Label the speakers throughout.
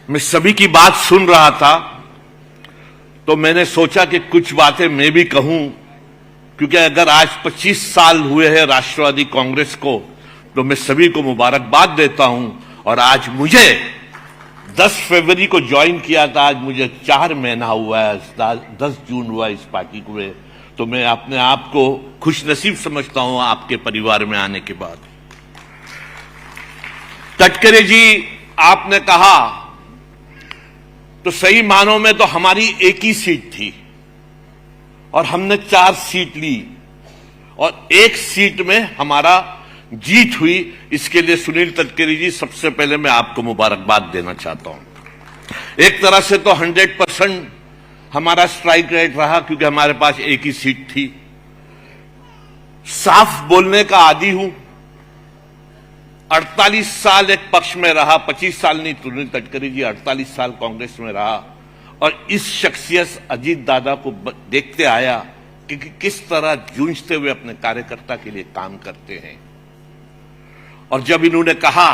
Speaker 1: मैं सभी की बात सुन रहा था तो मैंने सोचा कि कुछ बातें मैं भी कहूं, क्योंकि अगर आज 25 साल हुए हैं राष्ट्रवादी कांग्रेस को तो मैं सभी को मुबारकबाद देता हूं। और आज मुझे 10 फरवरी को ज्वाइन किया था, आज मुझे 4 महीना हुआ है, 10 जून हुआ इस पार्टी को, तो मैं अपने आप को खुशनसीब समझता हूं आपके परिवार में आने के बाद। तटकरे जी, आपने कहा तो सही मानों में तो हमारी एक ही सीट थी और हमने 4 सीट ली और 1 सीट में हमारा जीत हुई। इसके लिए सुनील तटकरे जी, सबसे पहले मैं आपको मुबारकबाद देना चाहता हूं। एक तरह से तो 100% हमारा स्ट्राइक रेट रहा, क्योंकि हमारे पास एक ही सीट थी। साफ बोलने का आदी हूं, 48 साल एक पक्ष में रहा, 25 साल नहीं, सुनील तटकरे जी 48 साल कांग्रेस में रहा और इस शख्सियत अजीत दादा को देखते आया कि किस तरह जूझते हुए अपने कार्यकर्ता के लिए काम करते हैं। और जब इन्होंने कहा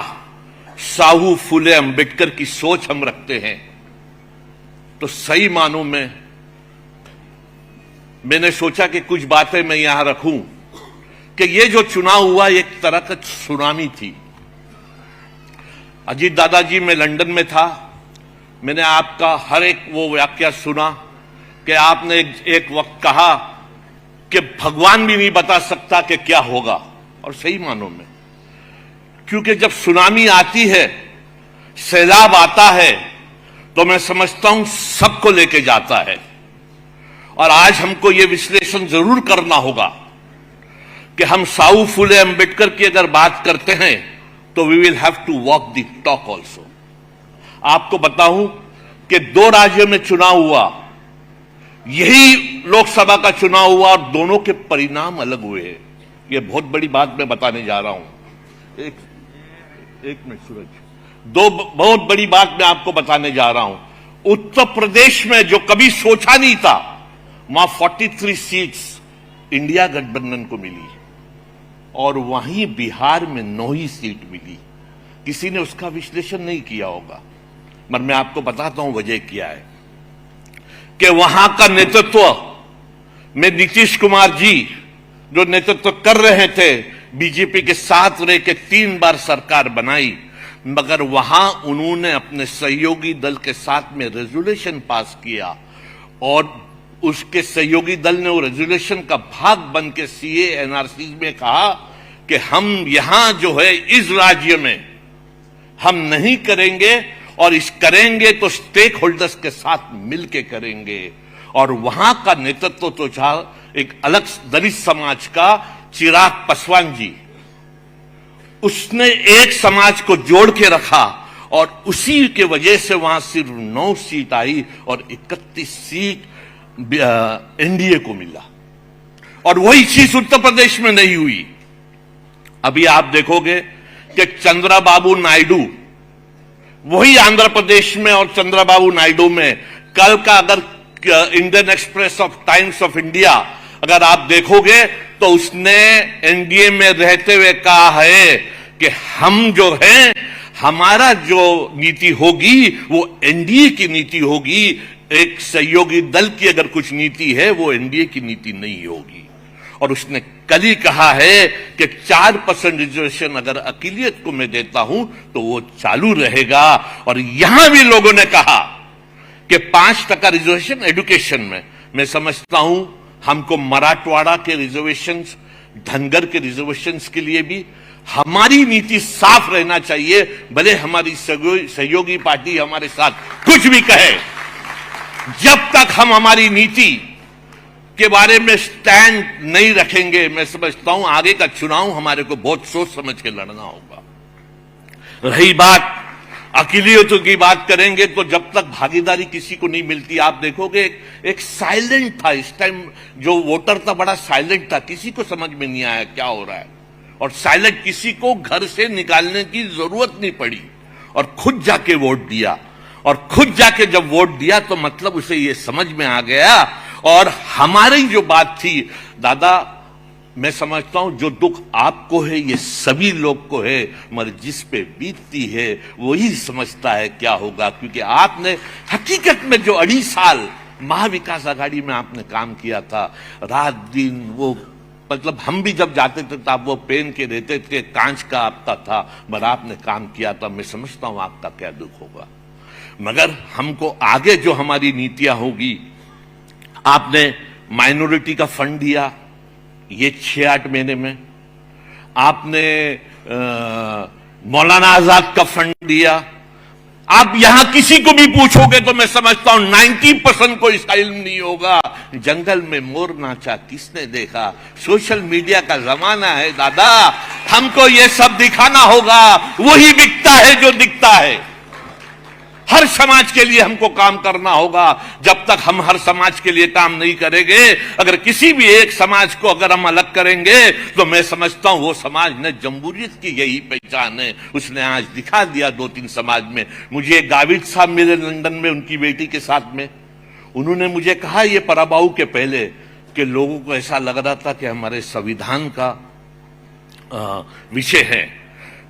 Speaker 1: साहू फुले अंबेडकर की सोच हम रखते हैं, तो सही मानों में मैंने सोचा कि कुछ बातें मैं यहां रखूं कि ये जो चुनाव हुआ एक तरह का सुनामी थी। अजीत दादाजी, मैं लंदन में था, मैंने आपका हर एक वो वाक्य सुना कि आपने एक वक्त कहा कि भगवान भी नहीं बता सकता कि क्या होगा, और सही मानों में, क्योंकि जब सुनामी आती है, सैलाब आता है, तो मैं समझता हूं सबको लेके जाता है। और आज हमको यह विश्लेषण जरूर करना होगा कि हम साहू फुले अंबेडकर की अगर बात करते हैं तो we will have to walk the talk also. आपको बताऊं कि 2 राज्यों में चुनाव हुआ, यही लोकसभा का चुनाव हुआ और दोनों के परिणाम अलग हुए हैं। यह बहुत बड़ी बात मैं बताने जा रहा हूं। एक मिनट सूरज, बहुत बड़ी बात मैं आपको बताने जा रहा हूं। उत्तर प्रदेश में जो कभी सोचा नहीं था, वहां 43 सीट्स इंडिया गठबंधन को मिली और वहीं बिहार में 9 ही सीट मिली। किसी ने उसका विश्लेषण नहीं किया होगा, मगर मैं आपको बताता हूं वजह क्या है कि वहां का नेतृत्व में नीतीश कुमार जी जो नेतृत्व कर रहे थे, बीजेपी के साथ रह के 3 बार सरकार बनाई, मगर वहां उन्होंने अपने सहयोगी दल के साथ में रेजोल्यूशन पास किया और उसके सहयोगी दल ने वो रेजोल्यूशन का भाग बन के सीए एनआरसी में कहा कि हम यहां जो है इस राज्य में हम नहीं करेंगे और इस करेंगे तो स्टेक होल्डर्स के साथ मिलके करेंगे। और वहां का नेतृत्व तो था एक अलग दलित समाज का चिराग पासवान जी, उसने एक समाज को जोड़ के रखा और उसी के वजह से वहां सिर्फ 9 सीट आई और 31 सीट एनडीए को मिला। और वही चीज उत्तर प्रदेश में नहीं हुई। अभी आप देखोगे कि चंद्रबाबू नायडू, वही आंध्र प्रदेश में और चंद्रबाबू नायडू में, कल का अगर Indian express of times of India अगर आप देखोगे तो उसने एनडीए में रहते हुए कहा है कि हम जो हैं, हमारा जो नीति होगी वो एनडीए की नीति होगी। एक सहयोगी दल की अगर कुछ नीति है वो एनडीए की नीति नहीं होगी। और उसने कल ही कहा है कि 4% रिजर्वेशन अगर अकेलियत को मैं देता हूं तो वो चालू रहेगा। और यहां भी लोगों ने कहा कि 5% रिजर्वेशन एजुकेशन में, मैं समझता हूं हमको मराठवाड़ा के रिजर्वेशंस, धनगर के रिजर्वेशंस के लिए भी हमारी नीति साफ रहना चाहिए। भले हमारी सहयोगी पार्टी हमारे साथ कुछ भी कहे, जब तक हम हमारी नीति के बारे में स्टैंड नहीं रखेंगे, मैं समझता हूं आगे का चुनाव हमारे को बहुत सोच समझ के लड़ना होगा। रही बात अकेलियतों की बात करेंगे तो जब तक भागीदारी किसी को नहीं मिलती, आप देखोगे एक साइलेंट था इस टाइम, जो वोटर था बड़ा साइलेंट था, किसी को समझ में नहीं आया क्या हो रहा है। और साइलेंट किसी को घर से निकालने की जरूरत नहीं पड़ी और खुद जाके वोट दिया। और खुद जाके जब वोट दिया तो मतलब उसे ये समझ में आ गया। और हमारी जो बात थी, दादा मैं समझता हूं जो दुख आपको है ये सभी लोग को है, मगर जिस पे बीतती है वही समझता है क्या होगा। क्योंकि आपने हकीकत में जो 2.5 साल महाविकास आघाड़ी में आपने काम किया था, रात दिन वो, मतलब हम भी जब जाते थे तो आप वो पेन के रहते थे, कांच का आपका था, मगर आपने काम किया था। मैं समझता हूं आपका क्या दुख होगा। मगर हमको आगे जो हमारी नीतियां होगी, आपने माइनॉरिटी का फंड दिया ये 6-8 महीने में, आपने मौलाना आजाद का फंड दिया। आप यहां किसी को भी पूछोगे तो मैं समझता हूं 90% को इसका इल्म नहीं होगा। जंगल में मोर नाचा किसने देखा, सोशल मीडिया का जमाना है दादा, हमको ये सब दिखाना होगा, वही बिकता है जो दिखता है। हर समाज के लिए हमको काम करना होगा। जब तक हम हर समाज के लिए काम नहीं करेंगे, अगर किसी भी एक समाज को अगर हम अलग करेंगे तो मैं समझता हूं वो समाज ने जमहूरियत की यही पहचान है, उसने आज दिखा दिया 2-3 समाज में। मुझे गाविद साहब मिले लंदन में उनकी बेटी के साथ में, उन्होंने मुझे कहा ये पराबाऊ के पहले कि लोगों को ऐसा लग रहा था कि हमारे संविधान का विषय है।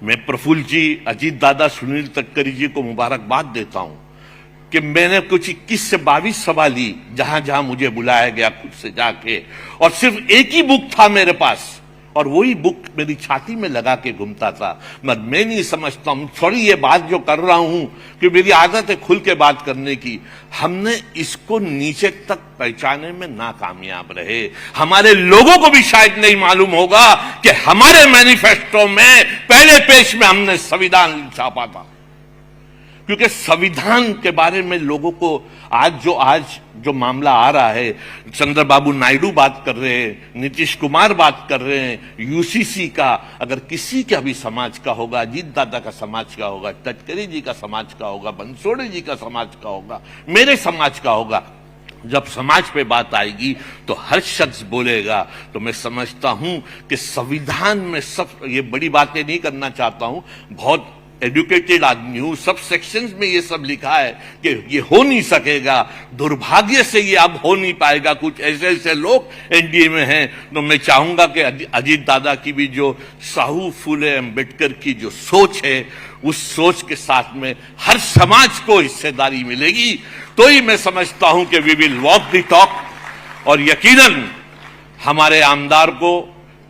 Speaker 1: मैं प्रफुल्ल जी, अजीत दादा, सुनील तटकरे जी को मुबारकबाद देता हूं कि मैंने कुछ 21 से 22 सभा ली, जहां जहां मुझे बुलाया गया खुद से जाके, और सिर्फ एक ही बुक था मेरे पास और वही बुक मेरी छाती में लगा के घूमता था। मगर मैं नहीं समझता हूं, थोड़ी ये बात जो कर रहा हूं कि मेरी आदत है खुल के बात करने की, हमने इसको नीचे तक पहचाने में नाकामयाब रहे। हमारे लोगों को भी शायद नहीं मालूम होगा कि हमारे मैनिफेस्टो में पहले पेज में हमने संविधान छापा था। क्योंकि संविधान के बारे में लोगों को आज जो मामला आ रहा है, चंद्रबाबू नायडू बात कर रहे हैं, नीतीश कुमार बात कर रहे हैं, यूसीसी का, अगर किसी का भी समाज का होगा, अजीत दादा का समाज का होगा, तटकरे जी का समाज का होगा, बंसोड़े जी का समाज का होगा, मेरे समाज का होगा, जब समाज पे बात आएगी तो हर शख्स बोलेगा। तो मैं समझता हूं कि संविधान में सब, ये बड़ी बातें नहीं करना चाहता हूं, बहुत एजुकेटेड आदमी हूं, सब सेक्शंस में ये सब लिखा है कि ये हो नहीं सकेगा, दुर्भाग्य से ये अब हो नहीं पाएगा। कुछ ऐसे ऐसे लोग एनडीए में हैं। तो मैं चाहूंगा कि अजीत दादा की भी जो साहू फूले अम्बेडकर की जो सोच है, उस सोच के साथ में हर समाज को हिस्सेदारी मिलेगी, तो ही मैं समझता हूं कि we will walk the talk. और यकीनन हमारे आमदार को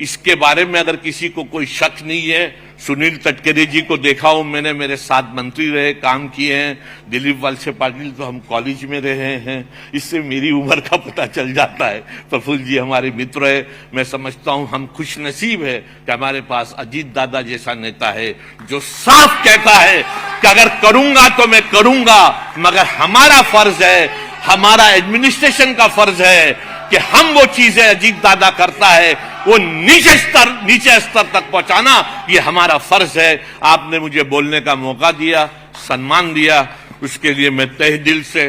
Speaker 1: इसके बारे में अगर किसी को कोई शक नहीं है, सुनील तटकरे जी को देखा हूं मैंने, मेरे साथ मंत्री रहे, काम किए हैं। दिलीप वलसे पाटिल तो हम कॉलेज में रहे हैं, इससे मेरी उम्र का पता चल जाता है। प्रफुल्ल जी हमारे मित्र है। मैं समझता हूं हम खुशनसीब है कि हमारे पास अजीत दादा जैसा नेता है जो साफ कहता है कि अगर करूंगा तो मैं करूंगा, मगर हमारा फर्ज है, हमारा एडमिनिस्ट्रेशन का फर्ज है कि हम वो चीजें अजीत दादा करता है वो नीचे स्तर तक पहुंचाना, ये हमारा फर्ज है। आपने मुझे बोलने का मौका दिया, सम्मान दिया, उसके लिए मैं तहे दिल से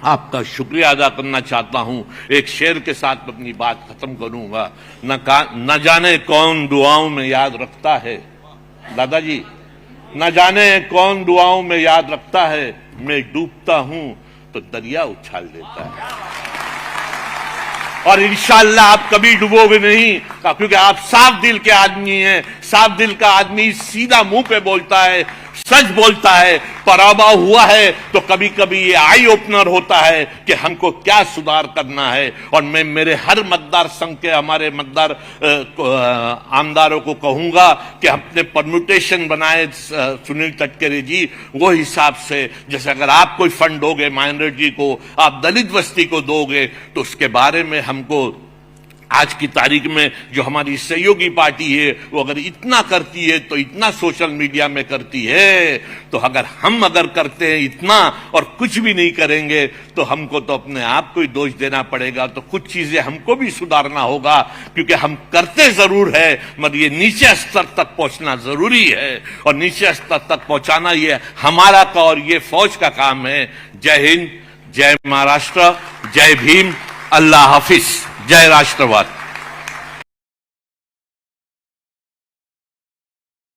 Speaker 1: आपका शुक्रिया अदा करना चाहता हूं। एक शेर के साथ अपनी बात खत्म करूंगा। न जाने कौन दुआओं में याद रखता है, दादाजी, न जाने कौन दुआओं में याद रखता है, मैं डूबता हूं तो दरिया उछाल देता है। और इंशाअल्लाह आप कभी डूबोगे नहीं, क्योंकि आप साफ दिल के आदमी हैं। साफ दिल का आदमी सीधा मुंह पे बोलता है, सच बोलता है। पराभव हुआ है तो कभी कभी ये आई ओपनर होता है कि हमको क्या सुधार करना है। और मैं मेरे हर मतदार संघ के हमारे मतदार आमदारों को कहूंगा कि अपने परम्यूटेशन बनाए सुनील तटकरे जी, वो हिसाब से, जैसे अगर आप कोई फंड दोगे माइनॉरिटी को, आप दलित बस्ती को दोगे, तो उसके बारे में हमको आज की तारीख में जो हमारी सहयोगी पार्टी है वो अगर इतना करती है तो इतना सोशल मीडिया में करती है, तो अगर करते हैं इतना और कुछ भी नहीं करेंगे तो हमको तो अपने आप को ही दोष देना पड़ेगा। तो कुछ चीजें हमको भी सुधारना होगा, क्योंकि हम करते जरूर है मगर ये नीचे स्तर तक पहुंचना जरूरी है, और नीचे स्तर तक पहुंचाना ये हमारा का और ये फौज का काम है। जय हिंद, जय महाराष्ट्र, जय भीम, अल्लाह हाफिज, जय राष्ट्रवाद।